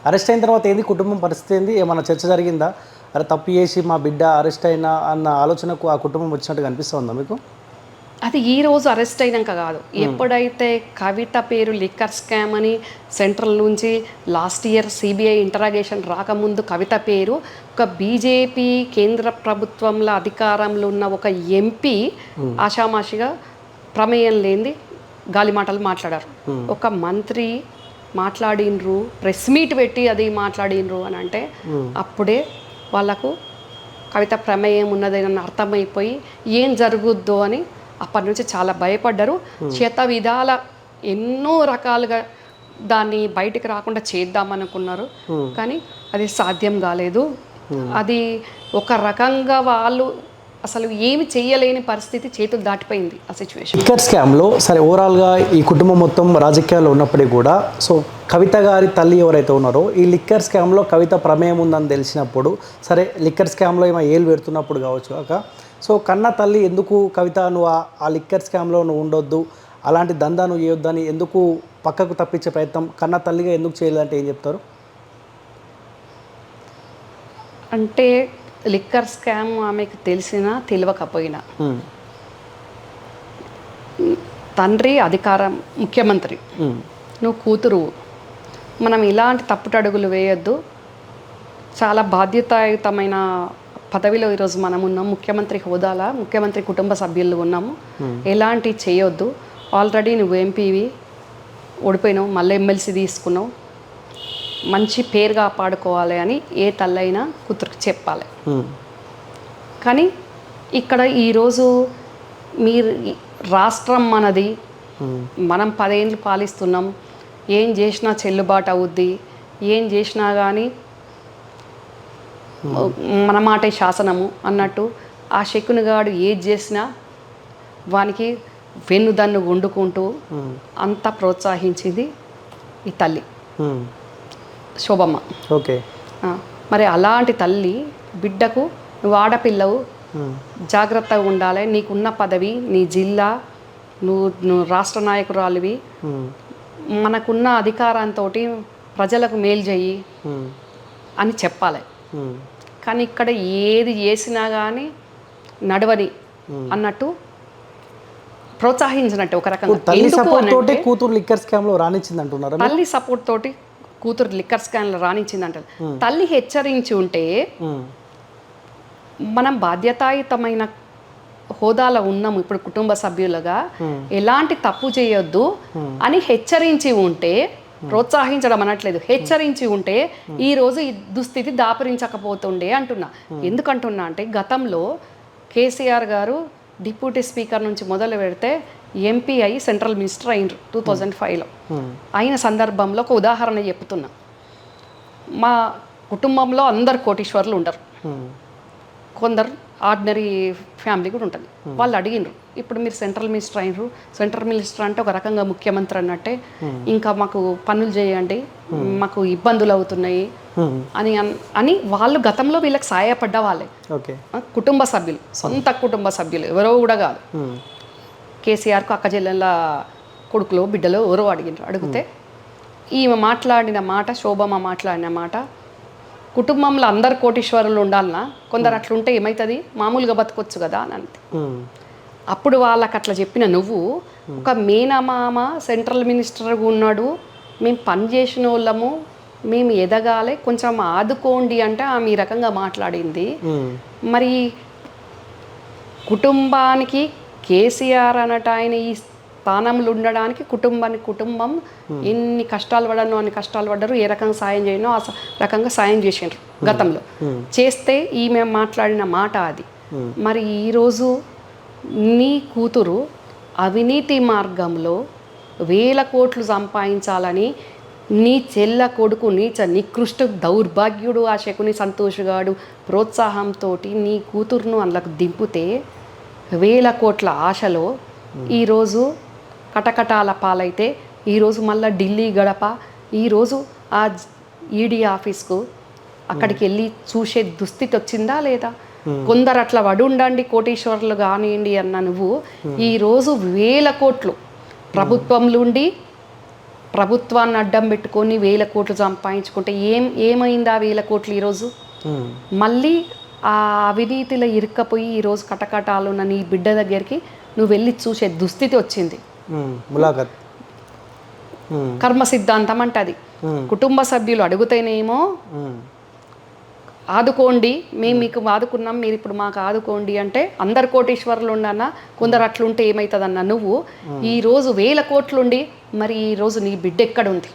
Arrest అయిన తర్వాత ఏంది కుటుంబం పరిస్థితి ఏంది? ఏమన్నా చర్చ జరిగిందా? అరే తప్పు చేసి మా బిడ్డ అరెస్ట్ అయినా అన్న ఆలోచనకు ఆ కుటుంబం వచ్చినట్టుగా అనిపిస్తుందా మీకు? అది ఈ రోజు అరెస్ట్ అయినాక కాదు, ఎప్పుడైతే కవిత పేరు లిక్కర్ స్కామ్ అని సెంట్రల్ నుంచి లాస్ట్ ఇయర్ సిబిఐ ఇంటరాగేషన్ రాకముందు కవిత పేరు ఒక బీజేపీ కేంద్ర ప్రభుత్వంలో అధికారంలో ఉన్న ఒక ఎంపీ ఆషామాషిగా ప్రమేయం లేనిది గాలి మాటలు మాట్లాడారు. ఒక మంత్రి మాట్లాడినరు, ప్రెస్ మీట్ పెట్టి అది మాట్లాడినరు అని అంటే అప్పుడే వాళ్ళకు కవిత ప్రమేయం ఉన్నదని అర్థమైపోయి ఏం జరుగుద్దో అని అప్పటి నుంచి చాలా భయపడ్డారు. చేత విధాల ఎన్నో రకాలుగా దాన్ని బయటికి రాకుండా చేద్దామనుకున్నారు, కానీ అది సాధ్యం కాలేదు. అది ఒక రకంగా వాళ్ళు అసలు ఏమి చేయలేని పరిస్థితి, చేతులు దాటిపోయింది ఆ సిచ్యువేషన్. లిక్కర్ స్కామ్లో సరే ఓవరాల్గా ఈ కుటుంబం మొత్తం రాజకీయాల్లో ఉన్నప్పటికీ కూడా సో కవిత గారి తల్లి ఎవరైతే ఉన్నారో ఈ లిక్కర్ స్కామ్లో కవిత ప్రమేయం ఉందని తెలిసినప్పుడు, సరే లిక్కర్ స్కామ్లో ఏమో ఏలు పెడుతున్నప్పుడు కావచ్చు కాక, సో కన్న తల్లి ఎందుకు కవిత నువ్వు ఆ లిక్కర్ స్కామ్లో నువ్వు ఉండొద్దు, అలాంటి దందా నువ్వు చేయొద్దని ఎందుకు పక్కకు తప్పించే ప్రయత్నం కన్న తల్లిగా ఎందుకు చేయలేదంటే ఏం చెప్తారు? అంటే లిక్కర్ స్కామ్ ఆమెకు తెలిసినా తెలియకపోయినా, తండ్రి అధికారం ముఖ్యమంత్రి, నువ్వు కూతురు, మనం ఇలాంటి తప్పుటడుగులు వేయొద్దు. చాలా బాధ్యతాయుతమైన పదవిలో ఈరోజు మనం ఉన్నాం, ముఖ్యమంత్రి హోదాలా ముఖ్యమంత్రి కుటుంబ సభ్యులు ఉన్నాము, ఎలాంటి చేయొద్దు. ఆల్రెడీ నువ్వు ఎంపీవి ఓడిపోయినావు, మళ్ళీ ఎమ్మెల్సీ తీసుకున్నావు, మంచి పేరు కాపాడుకోవాలి అని ఏ తల్లైనా కూతురికి చెప్పాలి. కానీ ఇక్కడ ఈరోజు మీరు రాష్ట్రం మనది, మనం 10 ఏళ్ళు పాలిస్తున్నాం, ఏం చేసినా చెల్లుబాటు అవుద్ది, ఏం చేసినా కానీ మన మాటే శాసనము అన్నట్టు ఆ శకునిగాడు ఏది చేసినా వానికి వెన్నుదన్ను వండుకుంటూ అంతా ప్రోత్సహించింది ఈ తల్లి శోభమ్మ. ఓకే, మరి అలాంటి తల్లి బిడ్డకు నువ్వు ఆడపిల్లవు, జాగ్రత్తగా ఉండాలి, నీకున్న పదవి, నీ జిల్లా, నువ్వు రాష్ట్ర నాయకురాలివి, మనకున్న అధికారంతో ప్రజలకు మేలు చెయ్యి అని చెప్పాలి. కానీ ఇక్కడ ఏది చేసినా కానీ నడవని అన్నట్టు ప్రోత్సహించినట్టు ఒక రకంగా. కూతురు లిక్కర్ స్కామ్లో రానిచ్చింది అంటున్నారు. తల్లి సపోర్ట్ తోటి కూతురు లిక్కర్ స్కామ్లో రానిచ్చిందంట. తల్లి హెచ్చరించి ఉంటే మనం బాధ్యతాయుతమైన హోదాలో ఉన్నాము ఇప్పుడు కుటుంబ సభ్యులుగా, ఎలాంటి తప్పు చేయొద్దు అని హెచ్చరించి ఉంటే, ప్రోత్సహించడం అనట్లేదు, హెచ్చరించి ఉంటే ఈరోజు ఈ దుస్థితి దాపరించకపోతుండే అంటున్నా. ఎందుకంటున్నా అంటే గతంలో కేసీఆర్ గారు డిప్యూటీ స్పీకర్ నుంచి మొదలు పెడితే ఎంపీ అయి సెంట్రల్ మినిస్టర్ అయినరు 2005లో. అయిన సందర్భంలో ఒక ఉదాహరణ చెప్తున్నా. మా కుటుంబంలో అందరు కోటీశ్వర్లు ఉండరు, కొందరు ఆర్డినరీ ఫ్యామిలీ కూడా ఉంటుంది. వాళ్ళు అడిగినరు, ఇప్పుడు మీరు సెంట్రల్ మినిస్టర్ అయినరు, సెంట్రల్ మినిస్టర్ అంటే ఒక రకంగా ముఖ్యమంత్రి అన్నట్టే, ఇంకా మాకు పనులు చేయండి, మాకు ఇబ్బందులు అవుతున్నాయి అని అని వాళ్ళు గతంలో వీళ్ళకి సహాయపడ్డ వాళ్ళే, కుటుంబ సభ్యులు, సొంత కుటుంబ సభ్యులు, ఎవరో కూడా కాదు. కేసీఆర్కు అక్క చెల్లెళ్ళ కొడుకులో బిడ్డలో ఎవరో అడిగితే ఈమె మాట్లాడిన మాట, శోభమ్మ మాట్లాడిన మాట, కుటుంబంలో అందరు కోటీశ్వరులు ఉండాలన్నా, కొందరు అట్లుంటే ఏమవుతుంది, మామూలుగా బతకొచ్చు కదా అని అంతే. అప్పుడు వాళ్ళకి అట్లా చెప్పిన నువ్వు, ఒక మేనమామ సెంట్రల్ మినిస్టర్గా ఉన్నాడు, మేము పని చేసిన వాళ్ళము, మేము ఎదగాలి, కొంచెం ఆదుకోండి అంటే ఆమె ఈ రకంగా మాట్లాడింది. మరి కుటుంబానికి కేసీఆర్ అన్నట్టు ఆయన ఈ స్థానంలో ఉండడానికి కుటుంబం ఎన్ని కష్టాలు పడను అన్ని కష్టాలు పడ్డారు, ఏ రకంగా సాయం చేయనో ఆ రకంగా సాయం చేసిండ్రు గతంలో. చేస్తే ఈమె మాట్లాడిన మాట అది. మరి ఈరోజు నీ కూతురు అవినీతి మార్గంలో 1000 కోట్లు సంపాదించాలని నీ చెల్ల కొడుకు నీచ నికృష్ట దౌర్భాగ్యుడు ఆ శకుని సంతోషగాడు ప్రోత్సాహంతో నీ కూతురును అందులోకి దింపితే 1000 కోట్ల ఆశలో ఈరోజు కటకటాల పాలైతే, ఈరోజు మళ్ళీ ఢిల్లీ గడప, ఈరోజు ఆ ఈడీ ఆఫీస్కు అక్కడికి వెళ్ళి చూసే దుస్థితి వచ్చిందా లేదా? కొందరు అట్లా వడుండండి కోటీశ్వరులు కానివ్వండి అన్న నువ్వు ఈరోజు 1000 కోట్లు ప్రభుత్వంలో ఉండి ప్రభుత్వాన్ని అడ్డం పెట్టుకొని 1000 కోట్లు సంపాదించుకుంటే ఏమైంది ఆ 1000 కోట్లు ఈరోజు? మళ్ళీ ఆ అవినీతిలో ఇరుక్కపోయి ఈరోజు కటకటాలున్న నీ బిడ్డ దగ్గరికి నువ్వు వెళ్ళి చూసే దుస్థితి వచ్చింది. ములాఖత్ కర్మ సిద్ధాంతం అంటది. కుటుంబ సభ్యులు అడుగుతేనేమో ఆదుకోండి, మేము మీకు ఆదుకున్నాం, మీరు ఇప్పుడు మాకు ఆదుకోండి అంటే అందరు కోటీశ్వరులు ఉండన్నా కొందరు అట్లుంటే ఏమవుతుందన్న నువ్వు ఈరోజు 1000 కోట్లుండి మరి ఈరోజు నీ బిడ్డ ఎక్కడుంది?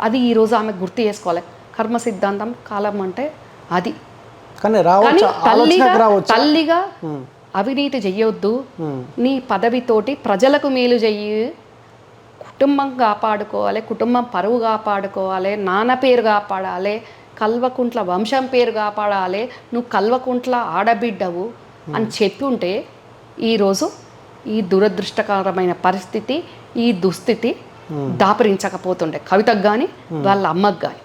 అది ఈరోజు ఆమె గుర్తు చేసుకోవాలి. కర్మ సిద్ధాంతం కాలం అంటే అది. కానీ తల్లిగా అవినీతి చెయ్యొద్దు, నీ పదవితోటి ప్రజలకు మేలు చెయ్యి, కుటుంబం కాపాడుకోవాలి, కుటుంబం పరువు కాపాడుకోవాలి, నాన్న పేరు కాపాడాలి, కల్వకుంట్ల వంశం పేరు కాపాడాలి, నువ్వు కల్వకుంట్ల ఆడబిడ్డవు అని చెప్పి ఉంటే ఈరోజు ఈ దురదృష్టకరమైన పరిస్థితి, ఈ దుస్థితి దాపరించకపోతుండే కవితకు కానీ వాళ్ళ అమ్మకు కానీ.